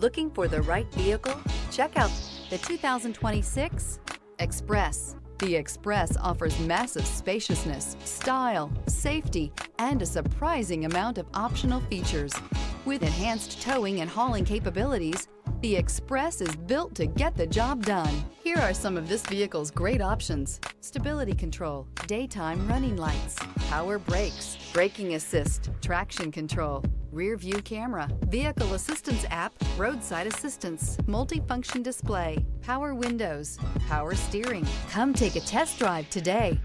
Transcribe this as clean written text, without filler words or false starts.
Looking for the right vehicle? Check out the 2026 Express. The Express offers massive spaciousness, style, safety, and a surprising amount of optional features. With enhanced towing and hauling capabilities, the Express is built to get the job done. Here are some of this vehicle's great options: stability control, daytime running lights, power brakes, braking assist, traction control, rear view camera, vehicle assistance app, roadside assistance, multifunction display, power windows, power steering. Come take a test drive today.